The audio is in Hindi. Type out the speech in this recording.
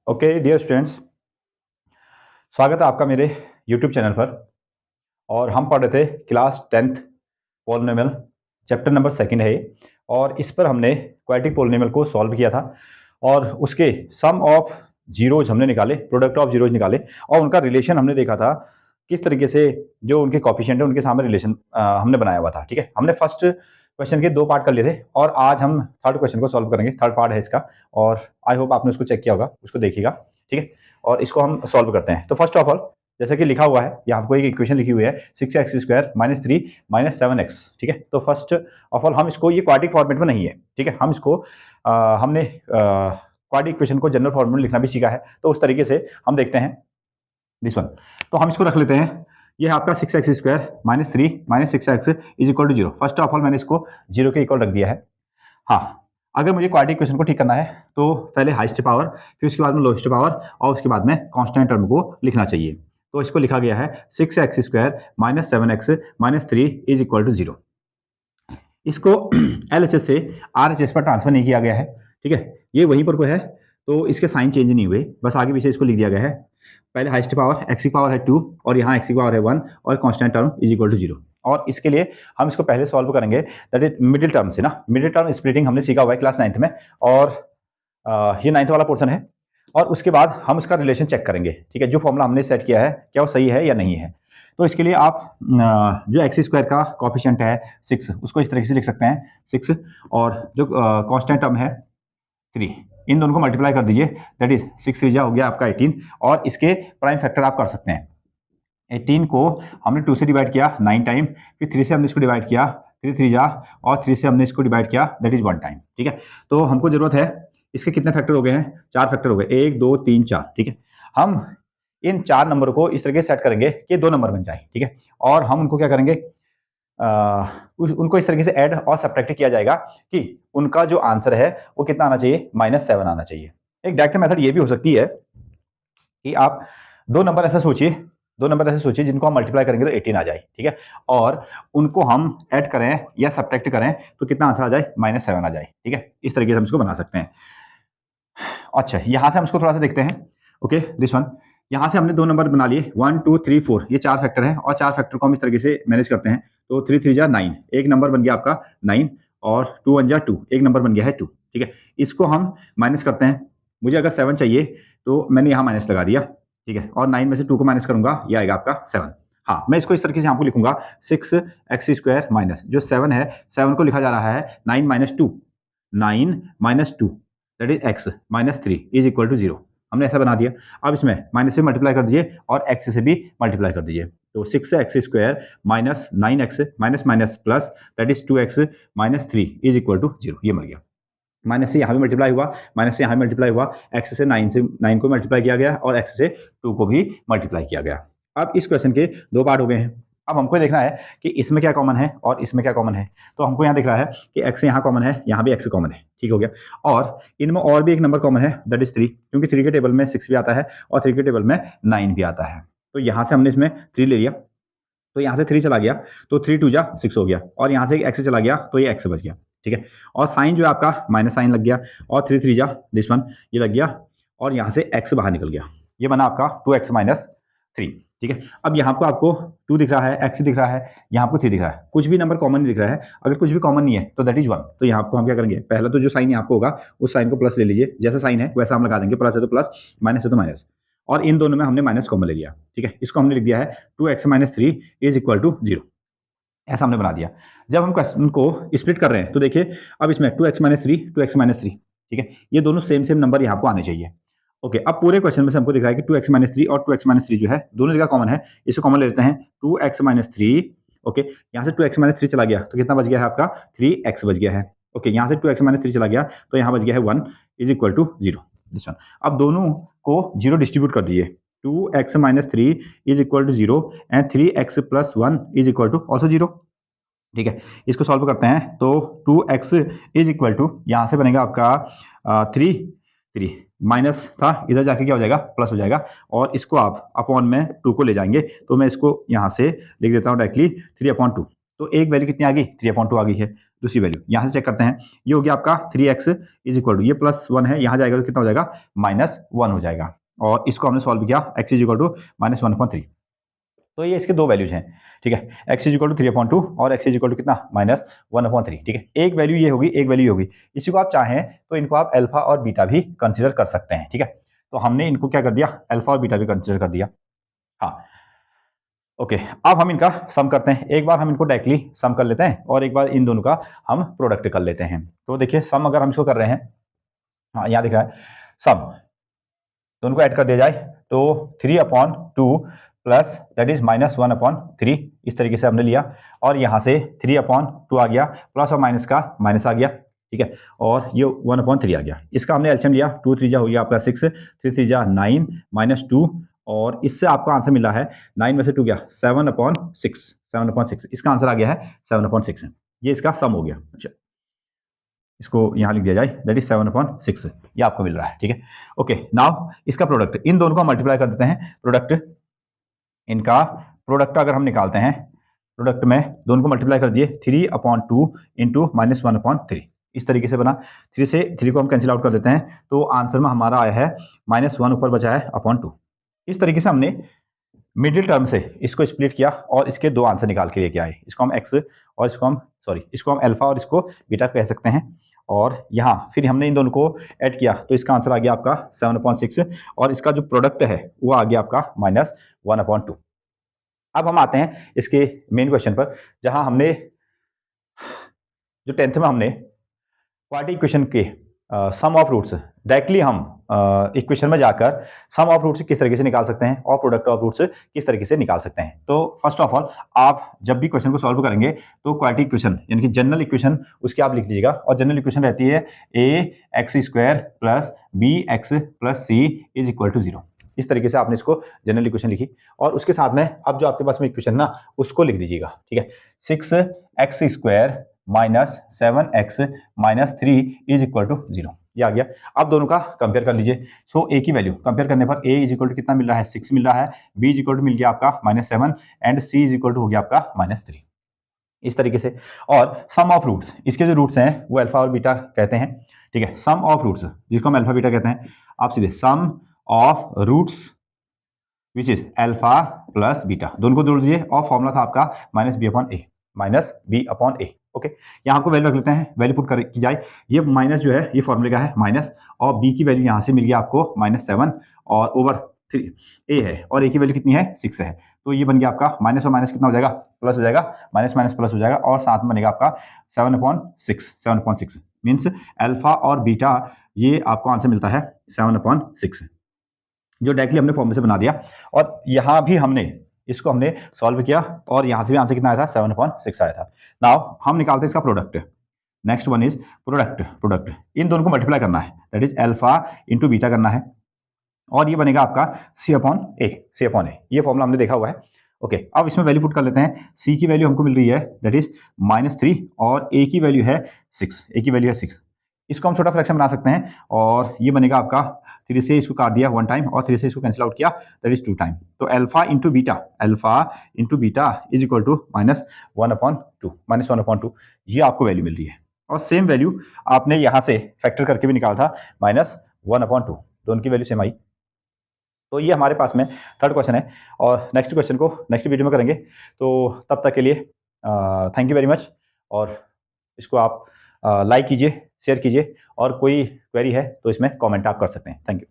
ओके डियर स्टूडेंट्स, स्वागत है आपका मेरे यूट्यूब चैनल पर। और हम पढ़ रहे थे class 10th polynomial, chapter number 2 है ये। और इस पर हमने क्वाड्रेटिक पॉलिनोमियल को सॉल्व किया था और उसके सम ऑफ जीरोज हमने निकाले, प्रोडक्ट ऑफ जीरोज निकाले और उनका रिलेशन हमने देखा था किस तरीके से जो उनके कॉफिशिएंट है उनके सामने रिलेशन हमने बनाया हुआ था। ठीक है, हमने फर्स्ट क्वेश्चन के 2 पार्ट कर लिए थे और आज हम थर्ड क्वेश्चन को सॉल्व करेंगे। थर्ड पार्ट है इसका और आई होप आपने उसको चेक किया होगा, उसको देखिएगा। ठीक है, और इसको हम सॉल्व करते हैं। तो फर्स्ट ऑफ ऑल, जैसे कि लिखा हुआ है यहाँ आपको एक इक्वेशन लिखी हुई है 6x² - 3 - 7x। ठीक है, तो फर्स्ट ऑफ ऑल हम इसको, ये क्वाड्रेटिक फॉर्मेट में नहीं है। ठीक है, हम इसको हमने क्वाड्रेटिक इक्वेशन को जनरल फॉर्मेट में लिखना भी सीखा है, तो उस तरीके से हम देखते हैं दिस वन। तो हम इसको रख लेते हैं, ये है आपका 6x² - 3 - 6x = 0। First of all मैंने इसको 0 के इक्वल रख दिया है। हाँ, अगर मुझे क्वाड्रेटिक इक्वेशन को ठीक करना है तो पहले हाईएस्ट पावर, फिर उसके बाद में लोएस्ट पावर और उसके बाद में कांस्टेंट टर्म को लिखना चाहिए। तो इसको लिखा गया है 6x² - 7x - 3 = 0। इसको एलएचएस से आरएचएस पर ट्रांसफर नहीं किया गया है। ठीक है, ये वहीं पर कोई है तो इसके साइन चेंज नहीं हुए, बस आगे पीछे इसको लिख दिया गया है। पहले हाईएस्ट पावर x की पावर है 2 और यहाँ x की पावर है 1 और कांस्टेंट टर्म = 0। और इसके लिए हम इसको पहले सॉल्व करेंगे, दैट इज मिडिल टर्म से ना। मिडिल टर्म स्प्लिटिंग हमने सीखा हुआ है क्लास 9th में और ये 9th वाला पोर्शन है। और उसके बाद हम उसका रिलेशन चेक करेंगे। ठीक है, जो फॉर्मूला हमने सेट किया है क्या वो सही है या नहीं है। तो इसके लिए आप जो x² का कॉफिशिएंट है 6, उसको इस तरीके से लिख सकते हैं 6, और जो कांस्टेंट टर्म है 3, इन दोनों को मल्टीप्लाई कर दीजिए, दैट इज 6 3 हो गया आपका 18। और इसके प्राइम फैक्टर आप कर सकते हैं। 18 को हमने 2 से डिवाइड किया 9 टाइम, फिर 3 से हमने इसको डिवाइड किया 3 3 और 3 से हमने इसको डिवाइड किया, दैट इज 1 टाइम। ठीक है, तो हमको जरूरत है, इसके कितने फैक्टर हो गए हैं? 4 फैक्टर हो गए, 1 2 3 4। ठीक है, हम इन 4 नंबर को इस तरीके से सेट करेंगे कि 2 नंबर बन जाए। ठीक है, और हम उनको क्या करेंगे, उनको इस तरीके से ऐड और सब्ट्रैक्ट किया जाएगा कि उनका जो आंसर है वो कितना आना चाहिए, -7 आना चाहिए। एक डायरेक्ट मेथड ये भी हो सकती है कि आप 2 नंबर ऐसे सोचिए, 2 नंबर ऐसे सोचिए जिनको हम मल्टीप्लाई करेंगे तो 18 आ जाए। ठीक है, और उनको हम ऐड करें या सब्ट्रैक्ट करें तो कितना आंसर आ जाए, -7 आ जाए। ठीक है, इस तरीके से हम इसको बना सकते हैं। अच्छा, यहां से हम इसको थोड़ा सा देखते हैं। ओके, दिस वन, यहां से हमने 2 नंबर बना लिए 1 2 3 4, ये 4 फैक्टर हैं और 4 फैक्टर को हम इस तरीके से मैनेज करते हैं। तो 3 3 9, एक नंबर बन गया आपका 9 और 2 1 2, एक नंबर बन गया है 2। ठीक है, इसको हम माइनस करते हैं। मुझे अगर 7 चाहिए तो मैंने यहाँ माइनस लगा दिया। ठीक है, और 9 में से 2 को माइनस करूंगा, ये आएगा आपका 7। हाँ, मैं इसको इस तरीके से यहाँ पर लिखूंगा 6x² माइनस जो 7 है, 7 को लिखा जा रहा है 9 - 2, 9 - 2 दैट इज x - 3 = 0। हमने ऐसा बना दिया। अब इसमें माइनस से मल्टीप्लाई कर दीजिए और x से भी मल्टीप्लाई कर दीजिए। तो 6x² minus 9x minus minus plus that is 2x - 3 = 0। ये मिल गया। माइनस से यहाँ भी मल्टीप्लाई हुआ, माइनस से यहाँ भी मल्टीप्लाई हुआ, x से 9 को मल्टीप्लाई किया गया और x से 2 को भी मल्टीप्लाई किया गया। अब इस क्वेश्चन के 2 पार्ट हो गए हैं। अब हमको देखना है कि इसमें क्या कॉमन है और इसमें क्या कॉमन है। तो हमको यहाँ दिख रहा है कि x यहाँ कॉमन है, यहाँ भी x कॉमन है। ठीक हो गया, और इनमें और भी एक नंबर कॉमन है, दैट इज 3, क्योंकि 3 के टेबल में 6 भी आता है और 3 के टेबल में 9 भी आता है। तो यहाँ से हमने इसमें 3 ले लिया, तो यहाँ से 3 चला गया तो 3 2 6 हो गया, और यहाँ से x चला गया तो ये x बच गया। ठीक है, और साइन जो है आपका माइनस साइन लग गया, और 3 3 दिस वन, ये लग गया, और यहाँ से x बाहर निकल गया। ये बना आपका 2x - 3। ठीक है, अब यहाँ को आपको 2 दिख रहा है, x दिख रहा है, यहाँ आपको 3 दिख रहा है, कुछ भी नंबर कॉमन नहीं दिख रहा है। अगर कुछ भी कॉमन नहीं है तो दैट इज 1। तो यहाँ आपको हम क्या करेंगे, पहला तो जो साइन यहाँ आपको होगा उस साइन को प्लस ले लीजिए, जैसा साइन है वैसा हम लगा देंगे, प्लस है तो प्लस, माइनस है तो माइनस, और इन दोनों में हमने माइनस कॉमन ले लिया। ठीक है, इसको हमने लिख दिया है 2x - 3 = 0। ऐसा हमने बना दिया। जब हम क्वेश्चन को स्प्लिट कर रहे हैं तो देखिए, अब इसमें 2x - 3 2x - 3, ठीक है, ये दोनों सेम नंबर यहाँ को आने चाहिए। ओके, अब पूरे क्वेश्चन में से हमको दिख रहा है कि 2x - 3 और 2x - 3 जो है दोनों जगह कॉमन है। इसको कॉमन ले लेते हैं, 2x - 3। ओके, यहाँ से 2x - 3 चला गया तो कितना बच गया है आपका, 3x बच गया है। ओके, यहाँ से 2x - 3 चला गया तो यहाँ बच गया है 1 = 0। दिस वन, अब दोनों को 0 डिस्ट्रीब्यूट कर दीजिए, 2x - 3 = 0 एंड 3x + 1 = also 0। ठीक है, इसको सॉल्व करते हैं तो 2x यहाँ से बनेगा आपका 3 3 माइनस था, इधर जाके क्या हो जाएगा, प्लस हो जाएगा, और इसको आप अपॉन में 2 को ले जाएंगे। तो मैं इसको यहाँ से लिख देता हूँ डायरेक्टली 3/2। तो एक वैल्यू कितनी आ गई, 3/2 आ गई है। दूसरी वैल्यू यहाँ से चेक करते हैं। ये हो गया आपका 3x इज इक्वल टू, ये +1 है, यहाँ जाएगा तो कितना हो जाएगा, -1 हो जाएगा। और इसको हमने सॉल्व किया, x इज इक्वल टू -1/3। तो ये इसके दो वैल्यूज हैं, ठीक है, x इज इक्वल टू 3/2 और x इज इक्वल टू कितना, -1/3, ठीक है। एक वैल्यू ये होगी, एक वैल्यू होगी। इसी को आप चाहें तो इनको आप अल्फा और बीटा भी कंसिडर कर सकते हैं, ठीक है। तो हमने इनको क्या कर दिया, अल्फा और बीटा भी कंसिडर कर दिया। हाँ, ओके, अब हम इनका सम करते हैं। एक बार हम इनको डायरेक्टली सम कर लेते हैं और एक बार इन दोनों का हम प्रोडक्ट कर लेते हैं। तो देखिए, सम अगर हम इसको कर रहे हैं, हाँ यहाँ दिख रहा है सम, दोनों को ऐड कर दिया जाए तो 3/2 प्लस दैट इज -1/3, इस तरीके से हमने लिया। और यहाँ से 3/2 आ गया, प्लस और माइनस का माइनस आ गया, ठीक है। और ये 1/3 आ गया। इसका हमने एलसीएम लिया, 2 3 हो गया आपका 6, 3 3 9 -2, और इससे आपका आंसर मिला है 9 में से 2 गया 7/6, 7/6, इसका आंसर आ गया है 7/6। ये इसका सम हो गया। अच्छा, इसको यहाँ लिख दिया जाए, दैट इज 7/6, ये आपको मिल रहा है, ठीक है। ओके, नाउ इसका प्रोडक्ट, इन दोनों को मल्टीप्लाई कर देते हैं। प्रोडक्ट, इनका प्रोडक्ट अगर हम निकालते हैं, प्रोडक्ट में दोनों को मल्टीप्लाई कर दिए, 3/2 इंटू -1/3, इस तरीके से बना। 3 से 3 को हम कैंसिल आउट कर देते हैं, तो आंसर में हमारा आया है -1 ऊपर बचा है /2। इस तरीके से हमने मिडिल टर्म से इसको स्प्लिट किया और इसके दो आंसर निकाल के लेके आए। इसको हम एक्स और इसको हम अल्फा और इसको बीटा कह सकते हैं। और यहाँ फिर हमने इन दोनों को ऐड किया तो इसका आंसर आ गया आपका 7/6, और इसका जो प्रोडक्ट है वो आ गया आपका -1/2। अब हम आते हैं इसके मेन क्वेश्चन पर, जहां हमने जो 10th में हमने क्वाड्रेटिक इक्वेशन के सम ऑफ रूट्स, डायरेक्टली हम इक्वेशन में जाकर सम ऑफ रूट्स किस तरीके से निकाल सकते हैं और प्रोडक्ट ऑफ रूट्स किस तरीके से निकाल सकते हैं। तो फर्स्ट ऑफ ऑल, आप जब भी क्वेश्चन को सॉल्व करेंगे तो क्वाड्रेटिक इक्वेशन यानी कि जनरल इक्वेशन उसकी आप लिख लीजिएगा। और जनरल इक्वेशन रहती है ax² plus bx plus c is equal to 0। इस तरीके से आपने इसको जनरल इक्वेशन लिखी, और उसके साथ में अब जो आपके पास में इक्वेशन ना उसको लिख दीजिएगा, ठीक है। 6x² minus 7x minus 3 is equal to 0, ये आ गया। अब दोनों का कंपेयर कर लीजिए। सो ए की वैल्यू कंपेयर करने पर a इज इक्वल टू कितना मिल रहा है, 6 मिल रहा है, b इज इक्वल टू मिल गया आपका -7 and c is equal to हो गया आपका -3, इस तरीके से। और सम ऑफ रूट्स, इसके जो रूट्स हैं वो अल्फा और बीटा कहते हैं, ठीक है। सम ऑफ रूट्स जिसको हम अल्फा बीटा कहते हैं, आप सीधे sum of roots which is alpha plus beta, दोनों को जोड़ दीजिए और फॉर्मूला था आपका -b/a। ओके, यहाँ आपको वैल्यू रख लेते हैं, वैल्यू पुट कर की जाए। ये माइनस जो है ये फॉर्मूले का है माइनस, और b की वैल्यू यहाँ से मिल गया आपको -7 और ओवर 3 a है, और a की वैल्यू कितनी है 6 है। तो ये बन गया आपका माइनस और माइनस कितना हो जाएगा, प्लस हो जाएगा, माइनस माइनस प्लस हो जाएगा, और साथ में बनेगा आपका 7/6 मीन्स अल्फा और बीटा, ये आपको आंसर मिलता है 7/6, जो डायरेक्टली हमने फॉर्मूले से बना दिया। और यहाँ भी हमने इसको हमने सॉल्व किया और यहाँ से भी आंसर कितना आया था, 7/6 आया था। नाउ हम निकालते हैं इसका product. Next one is product in दोनों को मल्टीप्लाई करना है, that is alpha into beta करना है, और ये बनेगा आपका C/A। ये फॉर्मूला हमने देखा हुआ है। ओके, अब इसमें वैल्यू पुट कर लेते हैं। C की वैल्यू हमको मिल रही है दैट इज -3 और A की वैल्यू है 6। इसको हम छोटा फ्रैक्शन बना सकते हैं, और ये बनेगा आपका 3 से इसको काट दिया 1 टाइम और 3 से इसको कैंसिल आउट किया, दैट इज 2 टाइम। तो alpha into beta is equal to -1/2, ये आपको वैल्यू मिल रही है। और सेम वैल्यू आपने यहाँ से फैक्टर करके भी निकाला था, -1/2, दोनों की वैल्यू सेम आई। तो ये हमारे पास में थर्ड क्वेश्चन है, और नेक्स्ट क्वेश्चन को नेक्स्ट वीडियो में करेंगे। तो तब तक के लिए थैंक यू वेरी मच, और इसको आप लाइक कीजिए, शेयर कीजिए, और कोई क्वेरी है तो इसमें कमेंट आप कर सकते हैं। Thank you.